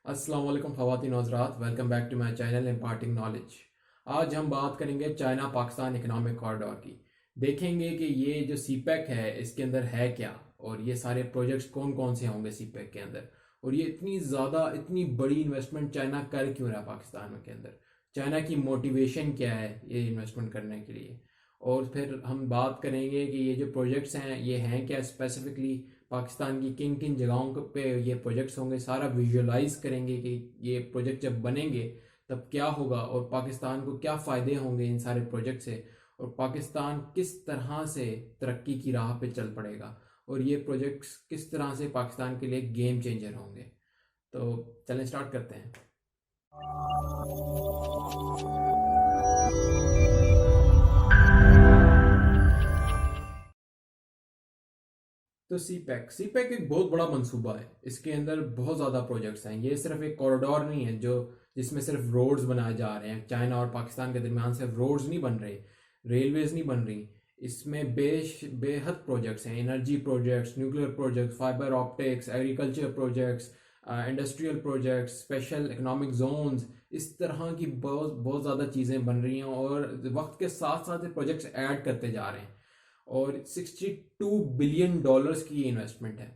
अस्सलाम वालेकुम ख़वातीन हज़रात, welcome back to my channel imparting knowledge. आज हम बात करेंगे चाइना पाकिस्तान इकनॉमिक कॉरिडोर की। देखेंगे कि ये जो सीपैक है इसके अंदर है क्या, और ये सारे प्रोजेक्ट्स कौन कौन से होंगे सीपैक के अंदर, और ये इतनी ज़्यादा इतनी बड़ी इन्वेस्टमेंट चाइना कर क्यों रहा है पाकिस्तान के अंदर, चाइना की मोटिवेशन क्या है ये इन्वेस्टमेंट करने के लिए। और फिर हम बात करेंगे कि ये जो प्रोजेक्ट्स हैं ये हैं क्या स्पेसिफिकली, पाकिस्तान की किन किन जगहों पे ये प्रोजेक्ट्स होंगे, सारा विजुअलाइज करेंगे कि ये प्रोजेक्ट जब बनेंगे तब क्या होगा और पाकिस्तान को क्या फ़ायदे होंगे इन सारे प्रोजेक्ट से, और पाकिस्तान किस तरह से तरक्की की राह पे चल पड़ेगा, और ये प्रोजेक्ट्स किस तरह से पाकिस्तान के लिए गेम चेंजर होंगे। तो चलें स्टार्ट करते हैं। तो सीपैक सीपैक एक बहुत बड़ा मंसूबा है। इसके अंदर बहुत ज़्यादा प्रोजेक्ट्स हैं। ये सिर्फ एक कॉरिडोर नहीं है जो जिसमें सिर्फ रोड्स बनाए जा रहे हैं। चाइना और पाकिस्तान के दरमियान सिर्फ रोड्स नहीं बन रहे, रेलवेज नहीं बन रही। इसमें बेहद प्रोजेक्ट्स हैं, energy projects, nuclear projects, fibre optics, agriculture projects, industrial projects, special economic Jones, इस तरह की बहुत बहुत ज़्यादा चीज़ें बन रही हैं, और वक्त के साथ साथ ये प्रोजेक्ट्स ऐड करते जा रहे हैं। और 62 बिलियन डॉलर्स की ये इन्वेस्टमेंट है।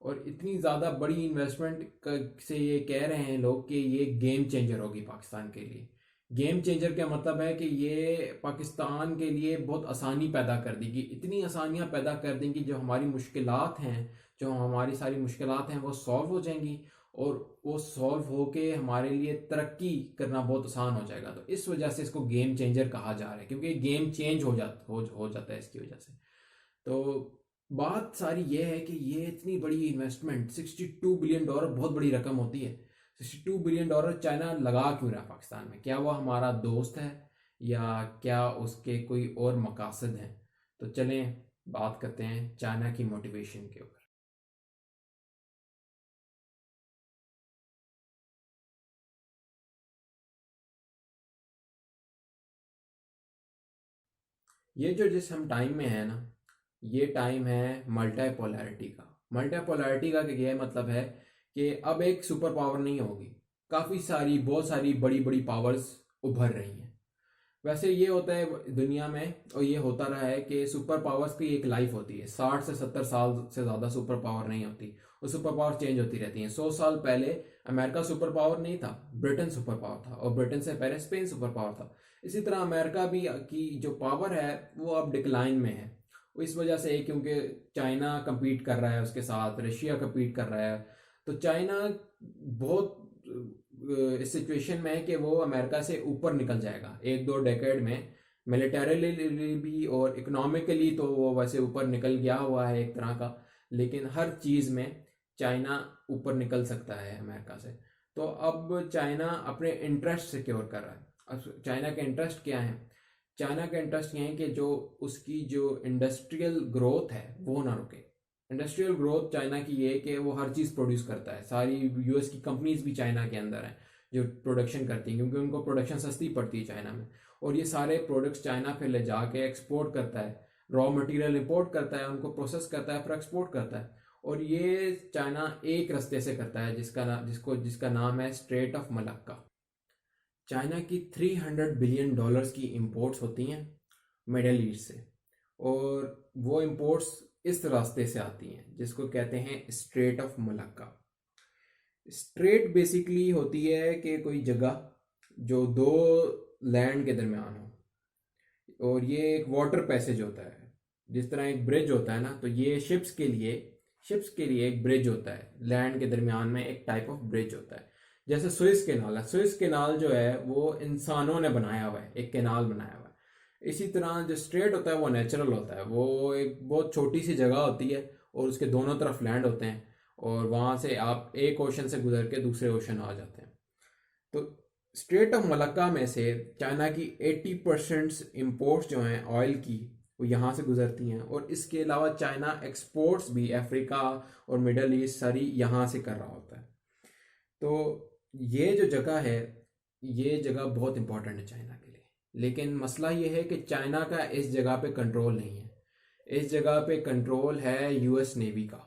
और इतनी ज़्यादा बड़ी इन्वेस्टमेंट से ये कह रहे हैं लोग कि ये गेम चेंजर होगी पाकिस्तान के लिए। गेम चेंजर का मतलब है कि ये पाकिस्तान के लिए बहुत आसानी पैदा कर देगी, इतनी आसानियां पैदा कर देंगी, जो हमारी मुश्किलात हैं, जो हमारी सारी मुश्किलात हैं वो सॉल्व हो जाएंगी, और वो सॉल्व होके हमारे लिए तरक्की करना बहुत आसान हो जाएगा। तो इस वजह से इसको गेम चेंजर कहा जा रहा है, क्योंकि गेम चेंज हो जाता है इसकी वजह से। तो बात सारी ये है कि ये इतनी बड़ी इन्वेस्टमेंट, $62 बिलियन बहुत बड़ी रकम होती है। $62 बिलियन चाइना लगा क्यों रहा है पाकिस्तान में? क्या वो हमारा दोस्त है, या क्या उसके कोई और मकासद हैं? तो चलें बात करते हैं चाइना की मोटिवेशन के ऊपर। ये जो जिस हम टाइम में है ना, ये टाइम है मल्टीपोलैरिटी का। मल्टीपोलैरिटी का ये मतलब है कि अब एक सुपर पावर नहीं होगी, काफ़ी सारी बहुत सारी बड़ी बड़ी पावर्स उभर रही हैं। वैसे ये होता है दुनिया में, और ये होता रहा है कि सुपर पावर्स की एक लाइफ होती है, 60 से 70 साल से ज़्यादा सुपर पावर नहीं होती। और सुपर पावर चेंज होती रहती हैं। 100 साल पहले अमेरिका सुपर पावर नहीं था, ब्रिटेन सुपर पावर था, और ब्रिटेन से पहले स्पेन सुपर पावर था। इसी तरह अमेरिका भी की जो पावर है वो अब डिक्लाइन में है। इस वजह से, क्योंकि चाइना compete कर रहा है उसके साथ, रशिया compete कर रहा है, तो चाइना बहुत इस सिचुएशन में है कि वो अमेरिका से ऊपर निकल जाएगा एक दो डेकेड में। मिलिटरीली भी और इकोनॉमिकली तो वो वैसे ऊपर निकल गया हुआ है एक तरह का, लेकिन हर चीज़ में चाइना ऊपर निकल सकता है अमेरिका से। तो अब चाइना अपने इंटरेस्ट सिक्योर कर रहा है। अब चाइना के इंटरेस्ट क्या है? चाइना का इंटरेस्ट ये है कि जो उसकी जो इंडस्ट्रियल ग्रोथ है वो ना रुके। इंडस्ट्रियल ग्रोथ चाइना की ये है कि वो हर चीज़ प्रोड्यूस करता है। सारी यूएस की कंपनीज भी चाइना के अंदर हैं जो प्रोडक्शन करती हैं, क्योंकि उनको प्रोडक्शन सस्ती पड़ती है चाइना में। और ये सारे प्रोडक्ट्स चाइना फिर ले जाके एक्सपोर्ट करता है, रॉ मटेरियल इंपोर्ट करता है, उनको प्रोसेस करता है, फिर एक्सपोर्ट करता है। और ये चाइना एक रास्ते से करता है जिसका नाम है स्ट्रेट ऑफ मलक्का। चाइना की $300 बिलियन की इंपोर्ट्स होती हैं मिडल ईस्ट से, और वो इंपोर्ट्स इस रास्ते से आती हैं जिसको कहते हैं straight of Malacca. Straight basically होती है कि कोई जगह जो दो लैंड के दरमियान हो, और ये एक वाटर पैसेज होता है। जिस तरह एक ब्रिज होता है ना, तो ये शिप्स के लिए एक ब्रिज होता है, लैंड के दरमियान में एक टाइप ऑफ ब्रिज होता है। जैसे सुइस कैनाल है, सुइस कैनाल जो है वो इंसानों ने बनाया हुआ है, एक कैनाल बनाया हुआ है। इसी तरह जो स्ट्रेट होता है वो नेचुरल होता है, वो एक बहुत छोटी सी जगह होती है, और उसके दोनों तरफ लैंड होते हैं, और वहाँ से आप एक ओशन से गुजर के दूसरे ओशन आ जाते हैं। तो स्ट्रेट ऑफ मलक्का में से चाइना की 80% इम्पोर्ट्स जो हैं ऑयल की, वो यहाँ से गुजरती हैं। और इसके अलावा चाइना एक्सपोर्ट्स भी अफ्रीका और मिडल ईस्ट सारी यहाँ से कर रहा होता है। तो ये जो जगह है, ये जगह बहुत इंपॉर्टेंट है चाइना के लिए। लेकिन मसला ये है कि चाइना का इस जगह पे कंट्रोल नहीं है। इस जगह पे कंट्रोल है यूएस नेवी का।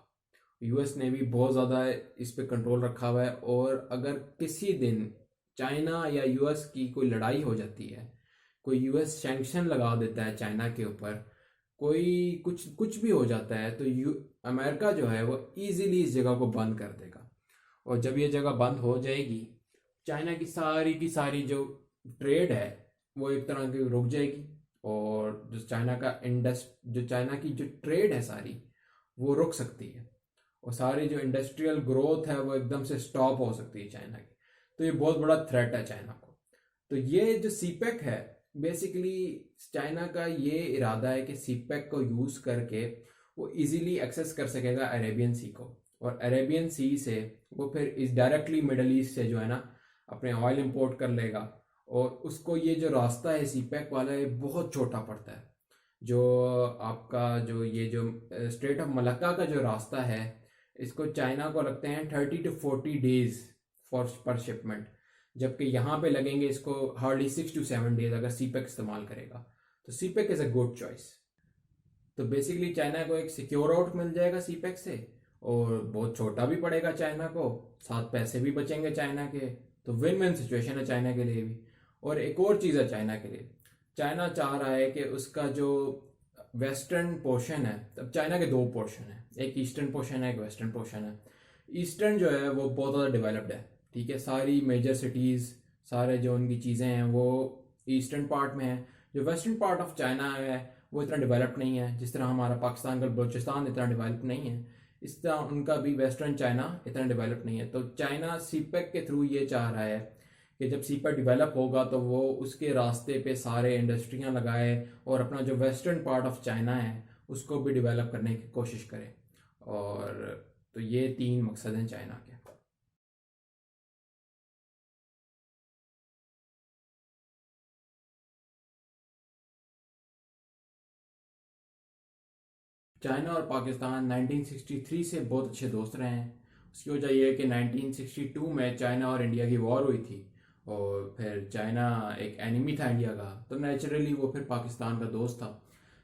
यूएस ने भी बहुत ज़्यादा इस पे कंट्रोल रखा हुआ है। और अगर किसी दिन चाइना या यूएस की कोई लड़ाई हो जाती है, कोई यूएस सैंक्शन लगा देता है चाइना के ऊपर, कोई कुछ कुछ भी हो जाता है, तो अमेरिका जो है वो इजीली इस जगह को बंद कर देगा। और जब ये जगह बंद हो जाएगी, चाइना की सारी जो ट्रेड है वो एक तरह की रुक जाएगी। और जो चाइना की जो ट्रेड है सारी, वो रुक सकती है। और सारी जो इंडस्ट्रियल ग्रोथ है वो एकदम से स्टॉप हो सकती है चाइना की। तो ये बहुत बड़ा थ्रेट है चाइना को। तो ये जो सीपेक है, बेसिकली चाइना का ये इरादा है कि सीपेक को यूज़ करके वो इजीली एक्सेस कर सकेगा अरेबियन सी को। और अरेबियन सी से वो फिर इस डायरेक्टली मिडल ईस्ट से जो है ना अपने ऑयल इंपोर्ट कर लेगा। और उसको ये जो रास्ता है सीपेक वाला, ये बहुत छोटा पड़ता है। जो आपका जो स्ट्रेट ऑफ मलक्का का जो रास्ता है, इसको चाइना को लगते हैं 30 to 40 days पर शिपमेंट, जबकि यहाँ पे लगेंगे इसको हार्डली 6 to 7 days अगर सीपेक इस्तेमाल करेगा। तो CPEC is a good choice. तो बेसिकली चाइना को एक सिक्योर आउट मिल जाएगा सीपेक से, और बहुत छोटा भी पड़ेगा चाइना को, साथ पैसे भी बचेंगे चाइना के। तो विन विन सिचुएशन है चाइना के लिए भी। और एक और चीज़ है चाइना के लिए, चाइना चाह रहा है कि उसका जो वेस्टर्न पोर्शन है, तब चाइना के दो पोर्शन है, एक ईस्टर्न पोर्शन है, एक वेस्टर्न पोर्शन है। ईस्टर्न जो है वो बहुत ज़्यादा डेवलप्ड है, ठीक है, सारी मेजर सिटीज़, सारे जो उनकी चीज़ें हैं वो ईस्टर्न पार्ट में है। जो वेस्टर्न पार्ट ऑफ चाइना है वो इतना डेवलप्ड नहीं है, जिस तरह हमारा पाकिस्तान का बलूचिस्तान इतना डेवलप नहीं है, इस तरह उनका भी वेस्टर्न चाइना इतना डेवलप नहीं है। तो चाइना सीपेक के थ्रू ये चाह रहा है कि जब सीपेक डेवलप होगा तो वो उसके रास्ते पे सारे इंडस्ट्रियां लगाए और अपना जो वेस्टर्न पार्ट ऑफ चाइना है उसको भी डेवलप करने की कोशिश करे। और तो ये 3 मकसद हैं चाइना के। चाइना और पाकिस्तान 1963 से बहुत अच्छे दोस्त रहे हैं। उसकी वजह यह है कि 1962 में चाइना और इंडिया की वॉर हुई थी, और फिर चाइना एक एनिमी था इंडिया का, तो नेचुरली वो फिर पाकिस्तान का दोस्त था।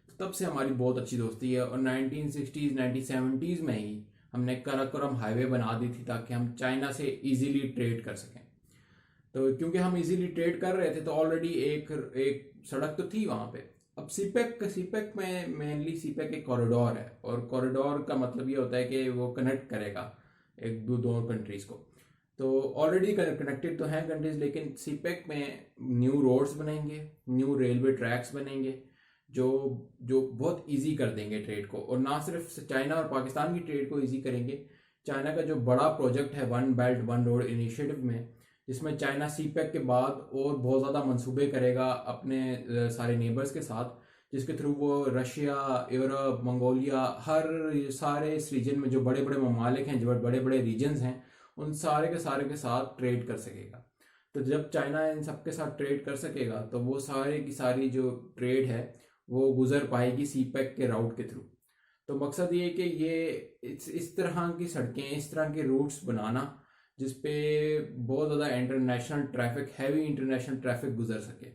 तो तब से हमारी बहुत अच्छी दोस्ती है। और 1960s 1970s में ही हमने कराकोरम हाईवे बना दी थी ताकि हम चाइना से इजीली ट्रेड कर सकें। तो क्योंकि हम इजीली ट्रेड कर रहे थे तो ऑलरेडी एक एक सड़क तो थी वहाँ पे। अब सीपेक में मेनली सीपेक एक कॉरिडोर है, और कॉरिडोर का मतलब ये होता है कि वो कनेक्ट करेगा एक दो कंट्रीज को। तो ऑलरेडी कनेक्टेड तो हैं कंट्रीज, लेकिन सीपेक में न्यू रोड्स बनेंगे, न्यू रेलवे ट्रैक्स बनेंगे, जो जो बहुत इजी कर देंगे ट्रेड को। और ना सिर्फ चाइना और पाकिस्तान की ट्रेड को इजी करेंगे, चाइना का जो बड़ा प्रोजेक्ट है one belt one road initiative में, जिसमें चाइना सीपेक के बाद और बहुत ज़्यादा मंसूबे करेगा अपने सारे नेबर्स के साथ, जिसके थ्रू वो रशिया, यूरोप, मंगोलिया, हर सारे इस रीजन में जो बड़े बड़े ममालिक हैं, जो बड़े बड़े रीजन्स हैं, उन सारे के साथ ट्रेड कर सकेगा। तो जब चाइना इन सब के साथ ट्रेड कर सकेगा तो वो सारे की सारी जो ट्रेड है वो गुजर पाएगी सीपेक के राउट के थ्रू। तो मकसद ये है कि ये इस तरह की सड़कें, इस तरह के रूट्स बनाना जिसपे बहुत ज़्यादा international traffic, heavy international traffic गुजर सके।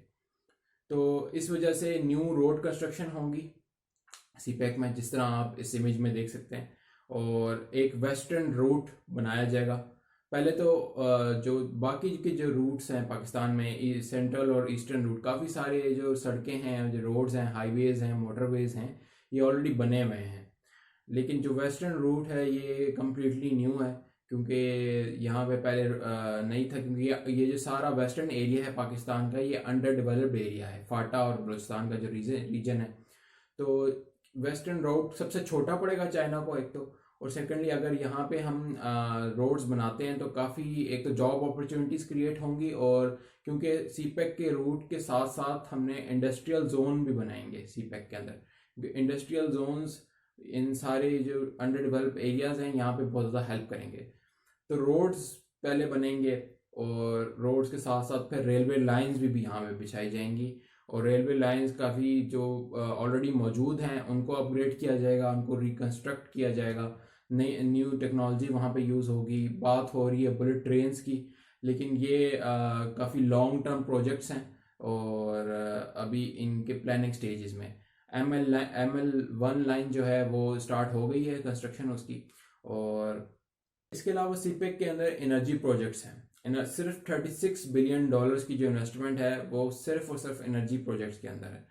तो इस वजह से न्यू रोड कंस्ट्रक्शन होंगी सीपेक में, जिस तरह आप इस इमेज में देख सकते हैं। और एक वेस्टर्न रूट बनाया जाएगा। पहले तो जो बाकी के जो रूट्स हैं पाकिस्तान में, सेंट्रल और ईस्टर्न रूट, काफ़ी सारे जो सड़कें हैं, जो रोड्स हैं, हाईवेज़ हैं, मोटरवेज़ हैं, ये ऑलरेडी बने हुए हैं। लेकिन जो वेस्टर्न रूट है ये कम्प्लीटली न्यू है, क्योंकि यहाँ पे पहले नहीं था, क्योंकि ये जो सारा वेस्टर्न एरिया है पाकिस्तान का, ये अंडर डेवलप्ड एरिया है, फाटा और बलूचिस्तान का जो रीजन है। तो वेस्टर्न रोड सबसे छोटा पड़ेगा चाइना को एक तो, और सेकेंडली अगर यहाँ पे हम रोड्स बनाते हैं तो काफ़ी एक तो जॉब अपॉर्चुनिटीज़ क्रिएट होंगी, और क्योंकि सीपेक के रूट के साथ साथ हमने इंडस्ट्रियल जोन भी बनाएंगे सीपेक के अंदर, क्योंकि इंडस्ट्रियल जोन्स इन सारे जो अंडर डेवलप एरियाज हैं यहाँ पे बहुत ज़्यादा हेल्प करेंगे। तो रोड्स पहले बनेंगे, और रोड्स के साथ साथ फिर रेलवे लाइंस भी यहाँ पे बिछाई जाएंगी। और रेलवे लाइंस काफ़ी जो ऑलरेडी मौजूद हैं उनको अपग्रेड किया जाएगा, उनको रिकंस्ट्रक्ट किया जाएगा, नई न्यू टेक्नोलॉजी वहाँ पे यूज़ होगी। बात हो रही है बुलेट ट्रेन्स की, लेकिन ये काफ़ी लॉन्ग टर्म प्रोजेक्ट्स हैं, और अभी इनके प्लानिंग स्टेजेस में। ML1 लाइन जो है वो स्टार्ट हो गई है कंस्ट्रक्शन उसकी, और इसके अलावा सीपेक के अंदर एनर्जी प्रोजेक्ट्स हैं। सिर्फ $36 बिलियन की जो इन्वेस्टमेंट है वो सिर्फ और सिर्फ एनर्जी प्रोजेक्ट्स के अंदर है।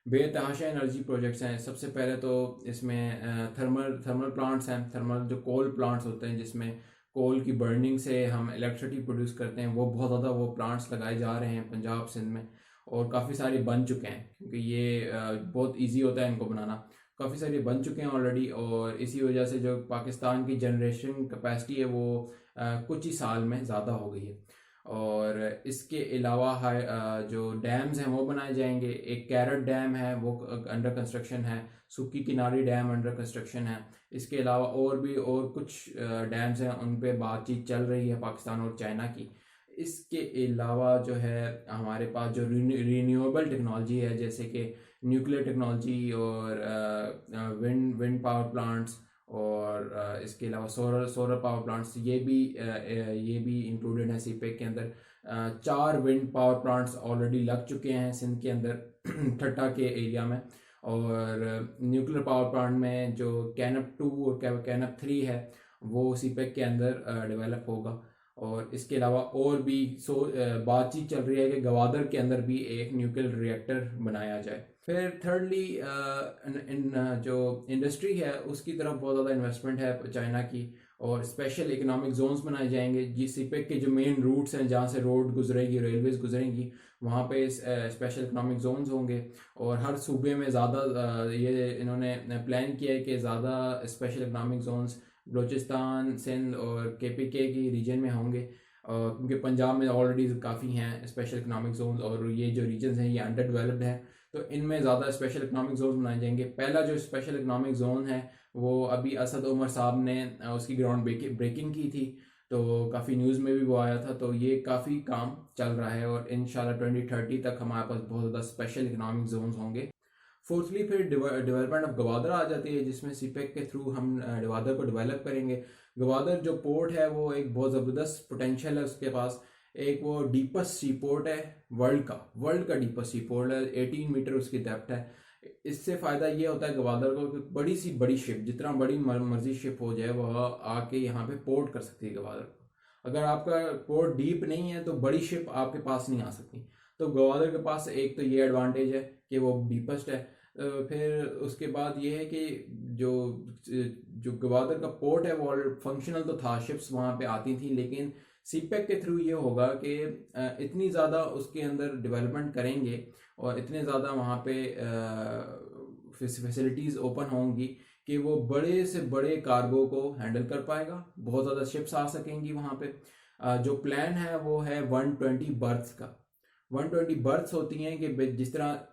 बेतहाशा एनर्जी प्रोजेक्ट्स हैं। सबसे पहले तो इसमें थर्मल प्लांट्स हैं। थर्मल जो कोल प्लांट्स होते हैं जिसमें कोल की बर्निंग से हम इलेक्ट्रिसिटी प्रोड्यूस करते हैं, वो बहुत ज़्यादा वो प्लांट्स लगाए जा रहे हैं पंजाब सिंध में, और काफ़ी सारे बन चुके हैं क्योंकि ये बहुत इजी होता है इनको बनाना। काफ़ी सारे बन चुके हैं ऑलरेडी, और इसी वजह से जो पाकिस्तान की जनरेशन कैपेसिटी है वो कुछ ही साल में ज़्यादा हो गई है। और इसके अलावा जो डैम्स हैं वो बनाए जाएंगे। एक कैरट डैम है वो अंडर कंस्ट्रक्शन है, सुक्की किनारी डैम अंडर कंस्ट्रक्शन है। इसके अलावा और कुछ डैम्स हैं, उन पे बातचीत चल रही है पाकिस्तान और चाइना की। इसके अलावा जो है हमारे पास जो रीन्यूएबल टेक्नोलॉजी है, जैसे कि न्यूक्लियर टेक्नोलॉजी और विंड पावर प्लांट्स, और इसके अलावा सोलर पावर प्लांट्स, ये भी इंक्लूडेड है सीपेक के अंदर। 4 विंड पावर प्लांट्स ऑलरेडी लग चुके हैं सिंध के अंदर ठट्टा के एरिया में। और न्यूक्लियर पावर प्लांट में जो कैनप 2 और कैनप 3 है वो सीपेक के अंदर डेवलप होगा। और इसके अलावा और भी बातचीत चल रही है कि गवादर के अंदर भी एक न्यूक्लियर रिएक्टर बनाया जाए। फिर थर्डली जो इंडस्ट्री है उसकी तरफ बहुत ज़्यादा इन्वेस्टमेंट है चाइना की, और स्पेशल इकोनॉमिक जोन्स बनाए जाएंगे। सीपेक के जो मेन रूट्स हैं जहाँ से रोड गुजरेगी, रेलवेज गुजरेंगी, वहाँ पे स्पेशल इकोनॉमिक जोन्स होंगे। और हर सूबे में ज़्यादा ये इन्होंने प्लान किया है कि ज़्यादा special economic zones Balochistan, Sindh और KPK की रीजन में होंगे, क्योंकि पंजाब में ऑलरेडी काफ़ी हैं स्पेशल इकोनॉमिक जोन्स, और ये जो रीजन्स हैं ये अंडर डेवलप्ड हैं, तो इनमें ज़्यादा स्पेशल इकोनॉमिक जोन बनाए जाएंगे। पहला जो स्पेशल इकोनॉमिक जोन है वो अभी असद उमर साहब ने उसकी ग्राउंड ब्रेकिंग की थी, तो काफ़ी न्यूज़ में भी वो आया था। तो ये काफ़ी काम चल रहा है, और इंशाल्लाह 2030 तक हमारे पास बहुत ज़्यादा स्पेशल इकोनॉमिक जोन्स होंगे। फोर्थली फिर डेवलपमेंट ऑफ गवादर आ जाती है, जिसमें सीपेक के थ्रू हम गवादर को डेवलप करेंगे। गवादर जो पोर्ट है वो एक बहुत ज़बरदस्त पोटेंशियल है उसके पास। एक वो डीपेस्ट सी पोर्ट है वर्ल्ड का डीपेस्ट सी पोर्ट है, 18 मीटर उसकी डेप्थ है। इससे फ़ायदा ये होता है गवादर को कि बड़ी शिप, जितना बड़ी मर्जी शिप हो जाए वह आके यहाँ पे पोर्ट कर सकती है गवादर को। अगर आपका पोर्ट डीप नहीं है तो बड़ी शिप आपके पास नहीं आ सकती। तो गवादर के पास एक तो ये एडवांटेज है कि वो डीपेस्ट है। फिर उसके बाद ये है कि जो गवादर का पोर्ट है वो फंक्शनल तो था, शिप्स वहाँ पे आती थी, लेकिन सीपेक के थ्रू ये होगा कि इतनी ज़्यादा उसके अंदर डेवलपमेंट करेंगे और इतने ज़्यादा वहाँ पे फैसिलिटीज़ ओपन होंगी कि वो बड़े से बड़े कार्गो को हैंडल कर पाएगा। बहुत ज़्यादा शिप्स आ सकेंगी वहाँ पे। जो प्लान है वो है 120 बर्थ्स का। 120 बर्थ्स होती हैं कि जिस तरह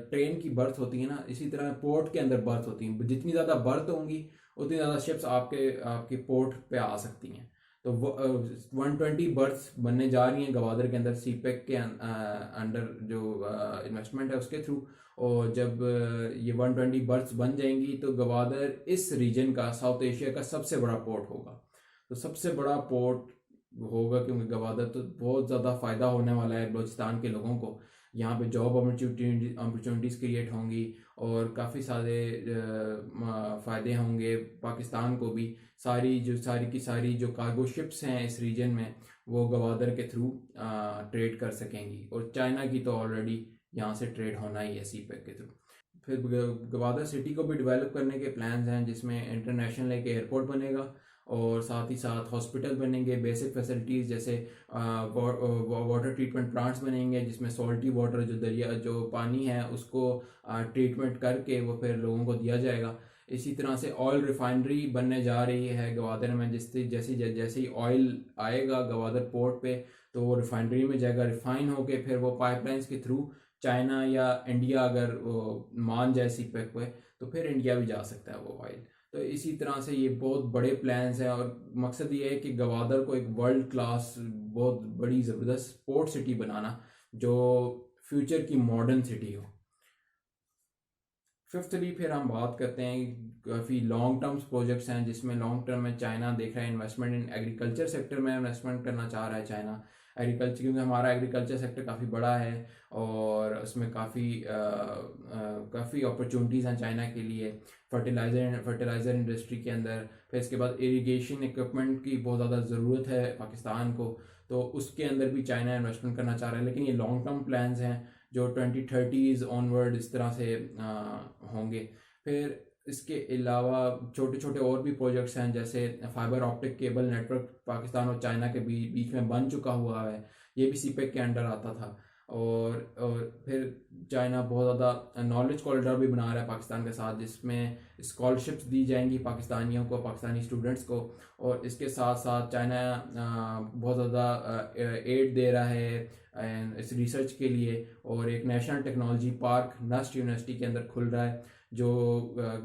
ट्रेन की बर्थ होती है ना, इसी तरह पोर्ट के अंदर बर्थ होती हैं। जितनी ज़्यादा बर्थ होंगी उतनी ज़्यादा शिप्स आपके पोर्ट पे आ सकती हैं। तो 120 बर्थ्स बनने जा रही हैं गवादर के अंदर सीपेक के अंडर जो इन्वेस्टमेंट है उसके थ्रू। और जब ये 120 बर्थ्स बन जाएंगी तो गवादर इस रीजन का, साउथ एशिया का सबसे बड़ा पोर्ट होगा। तो सबसे बड़ा पोर्ट होगा क्योंकि गवादर तो बहुत ज़्यादा फ़ायदा होने वाला है बलूचिस्तान के लोगों को। यहाँ पे जॉब अपॉर्चुनिटीज़ क्रिएट होंगी और काफ़ी सारे फ़ायदे होंगे पाकिस्तान को भी। सारी की सारी जो कार्गो शिप्स हैं इस रीजन में वो गवादर के थ्रू ट्रेड कर सकेंगी, और चाइना की तो ऑलरेडी यहाँ से ट्रेड होना ही है सीपेक के थ्रू। फिर गवादर सिटी को भी डेवलप करने के प्लान्स हैं, जिसमें इंटरनेशनल एक एयरपोर्ट बनेगा और साथ ही साथ हॉस्पिटल बनेंगे, बेसिक फैसिलिटीज़ जैसे वाटर ट्रीटमेंट प्लांट्स बनेंगे जिसमें सॉल्टी वाटर जो पानी है उसको ट्रीटमेंट करके वो फिर लोगों को दिया जाएगा। इसी तरह से ऑयल रिफाइनरी बनने जा रही है गवादर में। जैसे ही ऑयल आएगा गवादर पोर्ट पे तो वो रिफाइनरी में जाएगा, रिफाइन होके फिर वो पाइपलाइंस के थ्रू चाइना या इंडिया अगर मान जाए सीपेक पे तो फिर इंडिया भी जा सकता है वो ऑयल। तो इसी तरह से ये बहुत बड़े प्लान्स हैं, और मकसद ये है कि गवादर को एक वर्ल्ड क्लास बहुत बड़ी ज़बरदस्त पोर्ट सिटी बनाना जो फ्यूचर की मॉडर्न सिटी हो। फिफ्थली फिर हम बात करते हैं काफ़ी लॉन्ग टर्म्स प्रोजेक्ट्स हैं जिसमें लॉन्ग टर्म में चाइना देख रहा है इन्वेस्टमेंट इन एग्रीकल्चर सेक्टर में इन्वेस्टमेंट करना चाह रहा है चाइना। एग्रीकल्चर क्योंकि हमारा एग्रीकल्चर सेक्टर काफ़ी बड़ा है और उसमें काफ़ी अपॉर्चुनिटीज़ हैं चाइना के लिए फर्टिलाइज़र इंडस्ट्री के अंदर। फिर इसके बाद इरिगेशन इक्विपमेंट की बहुत ज़्यादा ज़रूरत है पाकिस्तान को, तो उसके अंदर भी चाइना इन्वेस्टमेंट करना चाह रहा है। लेकिन ये लॉन्ग टर्म प्लान्स हैं जो 2030s ऑनवर्ड इस तरह से होंगे। फिर इसके अलावा छोटे छोटे और भी प्रोजेक्ट्स हैं जैसे fibre optic cable network Pakistan और चाइना के बीच में बन चुका हुआ है, ये भी सीपेक के अंडर आता था। और फिर चाइना बहुत ज़्यादा नॉलेज कॉरिडोर भी बना रहा है पाकिस्तान के साथ जिसमें स्कॉलरशिप्स दी जाएंगी पाकिस्तानियों को, पाकिस्तानी स्टूडेंट्स को। और इसके साथ साथ चाइना बहुत ज़्यादा एड दे रहा है इस रिसर्च के लिए। और एक national technology park NUST university के अंदर खुल रहा है जो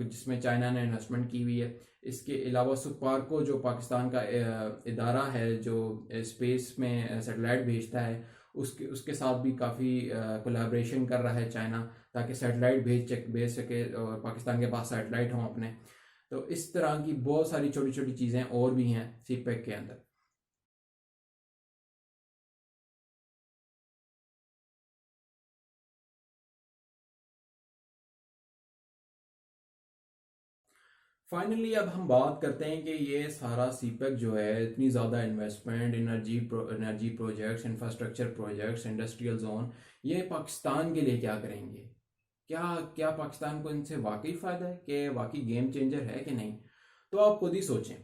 जिसमें चाइना ने इन्वेस्टमेंट की हुई है। इसके अलावा सुपार्को जो पाकिस्तान का इदारा है जो स्पेस में सैटेलाइट भेजता है उसके साथ भी काफ़ी कोलैबोरेशन कर रहा है चाइना ताकि सैटेलाइट भेज सके और पाकिस्तान के पास सैटेलाइट हों अपने। तो इस तरह की बहुत सारी छोटी छोटी चीज़ें और भी हैं सीपेक के अंदर। फाइनली अब हम बात करते हैं कि ये सारा सीपेक जो है इतनी ज़्यादा investment energy projects, infrastructure projects, industrial zone, ये पाकिस्तान के लिए क्या करेंगे? क्या क्या पाकिस्तान को इनसे वाकई फ़ायदा है कि वाकई गेम चेंजर है कि नहीं? तो आप खुद ही सोचें।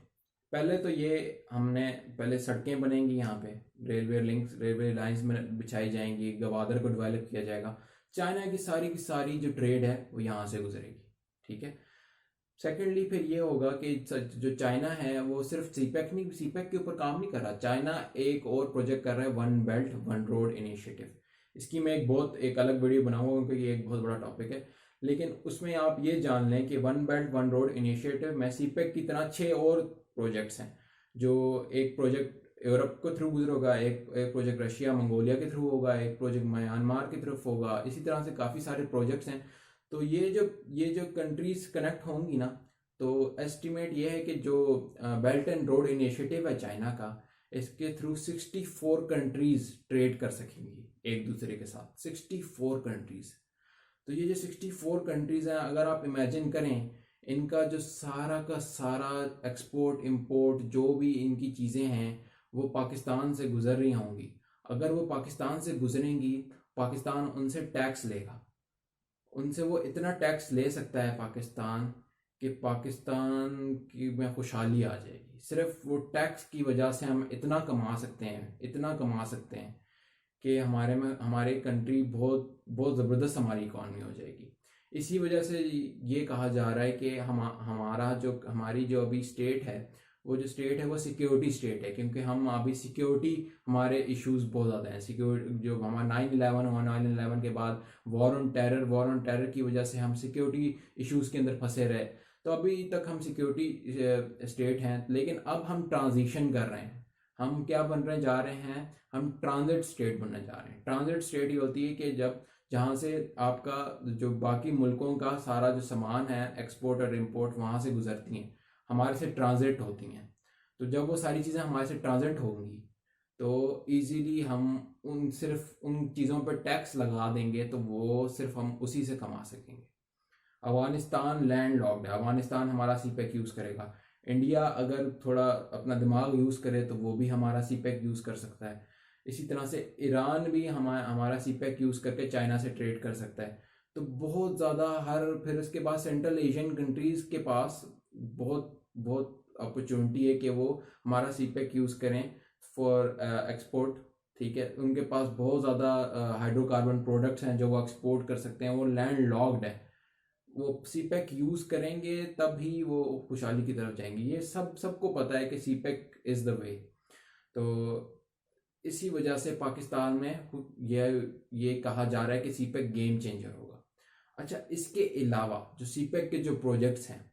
पहले तो ये हमने पहले सड़कें बनेंगी यहाँ पे, रेलवे लाइंस में बिछाई जाएंगी, गवादर को डेवलप किया जाएगा, चाइना की सारी जो ट्रेड है वो यहाँ से गुजरेगी। ठीक है। सेकेंडली फिर ये होगा कि जो चाइना है वो सिर्फ सीपेक के ऊपर काम नहीं कर रहा, चाइना एक और प्रोजेक्ट कर रहा है one belt one road initiative. इसकी मैं एक अलग वीडियो बनाऊंगा क्योंकि ये एक बहुत बड़ा टॉपिक है। लेकिन उसमें आप ये जान लें कि one belt one road initiative में सीपेक की तरह 6 और प्रोजेक्ट्स हैं। जो एक प्रोजेक्ट यूरोप के थ्रू गुजरेगा, एक प्रोजेक्ट रशिया मंगोलिया के थ्रू होगा, एक प्रोजेक्ट म्यांमार की तरफ होगा, इसी तरह से काफ़ी सारे प्रोजेक्ट्स हैं। तो ये जो कंट्रीज कनेक्ट होंगी ना, तो एस्टिमेट ये है कि जो बेल्ट एंड रोड इनिशिएटिव है चाइना का, इसके थ्रू 64 कंट्रीज ट्रेड कर सकेंगी एक दूसरे के साथ। 64 कंट्रीज। तो ये जो 64 कंट्रीज हैं, अगर आप इमेजिन करें इनका जो सारा का सारा एक्सपोर्ट इंपोर्ट जो भी इनकी चीज़ें हैं वो पाकिस्तान से गुजर रही होंगी। अगर वो पाकिस्तान से गुजरेंगी, पाकिस्तान उनसे टैक्स लेगा, उनसे वो इतना टैक्स ले सकता है पाकिस्तान कि पाकिस्तान की में खुशहाली आ जाएगी। सिर्फ वो टैक्स की वजह से हम इतना कमा सकते हैं कि हमारे कंट्री बहुत बहुत ज़बरदस्त हमारी इकॉनमी हो जाएगी। इसी वजह से ये कहा जा रहा है कि हमारी जो अभी स्टेट है, वो सिक्योरिटी स्टेट है, क्योंकि हम अभी सिक्योरिटी हमारे इश्यूज बहुत ज़्यादा हैं। सिक्योरिटी जो हमारा 9/11 के बाद वॉर ऑन टेरर की वजह से हम सिक्योरिटी इश्यूज के अंदर फंसे रहे। तो अभी तक हम सिक्योरिटी स्टेट हैं, लेकिन अब हम ट्रांजिशन कर रहे हैं। हम क्या बनने जा रहे हैं? हम ट्रांजिट स्टेट बनने जा रहे हैं। ट्रांजिट स्टेट ये होती है कि जहाँ से आपका जो बाकी मुल्कों का सारा जो सामान है एक्सपोर्ट और इम्पोर्ट वहाँ से गुजरती हैं, हमारे से ट्रांजिट होती हैं। तो जब वो सारी चीज़ें हमारे से ट्रांजिट होंगी तो इजीली हम सिर्फ उन चीज़ों पर टैक्स लगा देंगे, तो वो सिर्फ हम उसी से कमा सकेंगे। अफगानिस्तान लैंड लॉक्ड है, अफगानिस्तान हमारा सीपेक यूज़ करेगा। इंडिया अगर थोड़ा अपना दिमाग यूज़ करे तो वो भी हमारा सीपेक यूज़ कर सकता है। इसी तरह से ईरान भी हमारा सीपेक यूज़ करके चाइना से ट्रेड कर सकता है। तो बहुत ज़्यादा फिर उसके बाद सेंट्रल एशियन कंट्रीज़ के पास बहुत बहुत अपॉर्चुनिटी है कि वो हमारा सीपेक यूज़ करें फॉर एक्सपोर्ट। ठीक है, उनके पास बहुत ज़्यादा हाइड्रोकार्बन प्रोडक्ट्स हैं जो वो एक्सपोर्ट कर सकते हैं, वो लैंड लॉक्ड है। वो सीपेक यूज़ करेंगे तब ही वो खुशहाली की तरफ जाएंगे। ये सबको पता है कि सीपेक इज़ द वे। तो इसी वजह से पाकिस्तान में ये कहा जा रहा है कि सीपेक गेम चेंजर होगा। अच्छा, इसके अलावा जो सीपेक के जो प्रोजेक्ट्स हैं,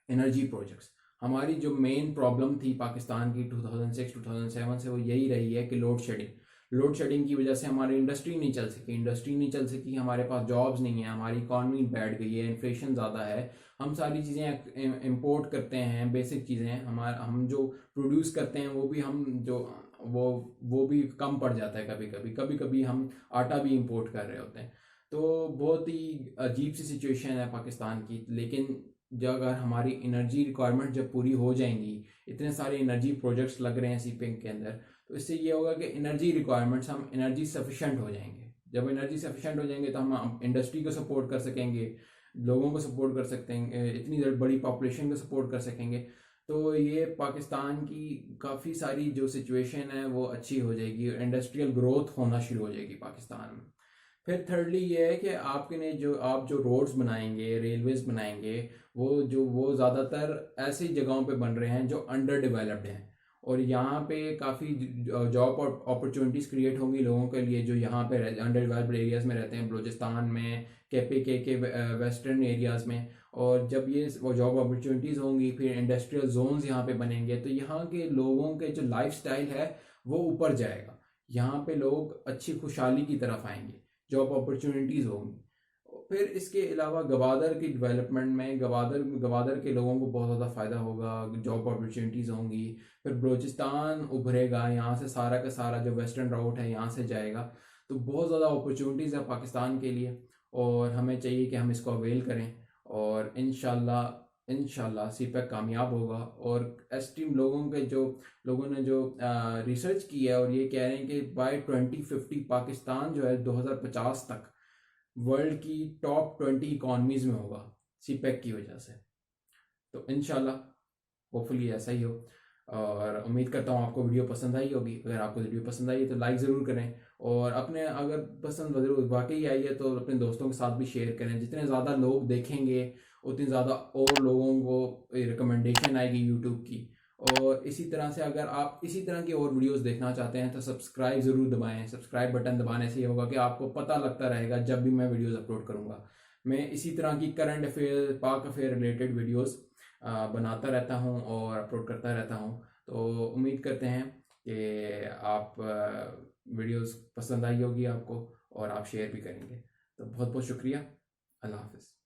एनर्जी प्रोजेक्ट्स, हमारी जो मेन प्रॉब्लम थी पाकिस्तान की 2006-2007 से वो यही रही है कि लोड लोड शेडिंग की वजह से हमारी इंडस्ट्री नहीं चल सकी, हमारे पास जॉब्स नहीं है, हमारी इकॉनमी बैठ गई है, इन्फ्लेशन ज़्यादा है, हम सारी चीज़ें इंपोर्ट करते हैं, बेसिक चीज़ें हम जो प्रोड्यूस करते हैं वो भी हम जो वो भी कम पड़ जाता है, कभी कभी हम आटा भी इंपोर्ट कर रहे होते हैं। तो बहुत ही अजीब सी सिचुएशन है पाकिस्तान की। लेकिन जो अगर हमारी एनर्जी रिक्वायरमेंट जब पूरी हो जाएंगी, इतने सारे एनर्जी प्रोजेक्ट्स लग रहे हैं सीपिंग के अंदर, तो इससे ये होगा कि एनर्जी रिक्वायरमेंट्स हम एनर्जी सफिशेंट हो जाएंगे। जब एनर्जी सफिशेंट हो जाएंगे तो हम इंडस्ट्री को सपोर्ट कर सकेंगे, लोगों को सपोर्ट कर सकते हैं, इतनी बड़ी पॉपुलेशन को सपोर्ट कर सकेंगे। तो ये पाकिस्तान की काफ़ी सारी जो सिचुएशन है वो अच्छी हो जाएगी, इंडस्ट्रियल ग्रोथ होना शुरू हो जाएगी पाकिस्तान में। फिर थर्डली ये है कि आपके आप जो रोड्स बनाएंगे, रेलवेज बनाएंगे, वो ज़्यादातर ऐसी जगहों पे बन रहे हैं जो अंडर डेवलप्ड हैं, और यहाँ पे काफ़ी जॉब अपॉर्चुनिटीज़ क्रिएट होंगी लोगों के लिए जो यहाँ पे अंडर डेवलप्ड एरियाज़ में रहते हैं, बलूचिस्तान में, के वेस्टर्न एरियाज़ में। और जब ये वो जॉब अपॉर्चुनिटीज़ होंगी, फिर इंडस्ट्रियल जोन्स यहाँ पे बनेंगे, तो यहाँ के लोगों के जो लाइफस्टाइल है वो ऊपर जाएगा। यहाँ पे लोग अच्छी खुशहाली की तरफ आएंगे, जॉब अपॉर्चुनिटीज़ होंगी। फिर इसके अलावा गवादर की डेवलपमेंट में गवादर के लोगों को बहुत ज़्यादा फ़ायदा होगा, जॉब अपॉर्चुनिटीज़ होंगी। फिर बलूचिस्तान उभरेगा, यहाँ से सारा का सारा जो वेस्टर्न राउट है यहाँ से जाएगा। तो बहुत ज़्यादा अपॉर्चुनिटीज़ है पाकिस्तान के लिए, और हमें चाहिए कि हम इसको अवेल करें, और इंशाल्लाह सीपेक कामयाब होगा। और एस्टीम लोगों ने जो रिसर्च की है, और ये कह रहे हैं कि बाय 2050 पाकिस्तान जो है 2050 तक वर्ल्ड की टॉप 20 इकॉनमीज में होगा सीपेक की वजह से। तो इंशाल्लाह होपफुली ऐसा ही हो, और उम्मीद करता हूँ आपको वीडियो पसंद आई होगी। अगर आपको वीडियो पसंद आई है तो लाइक ज़रूर करें, और अपने अगर पसंद वाकई आई है तो अपने दोस्तों के साथ भी शेयर करें। जितने ज़्यादा लोग देखेंगे उतनी ज़्यादा और लोगों को रिकमेंडेशन आएगी यूट्यूब की। और इसी तरह से अगर आप इसी तरह की और वीडियोस देखना चाहते हैं तो सब्सक्राइब ज़रूर दबाएं। सब्सक्राइब बटन दबाने से ये होगा कि आपको पता लगता रहेगा जब भी मैं वीडियोस अपलोड करूँगा। मैं इसी तरह की करंट अफेयर, पाक अफेयर रिलेटेड वीडियोस बनाता रहता हूँ और अपलोड करता रहता हूँ। तो उम्मीद करते हैं कि आप वीडियोस पसंद आई होगी आपको, और आप शेयर भी करेंगे। तो बहुत बहुत शुक्रिया। अल्लाह हाफिज़।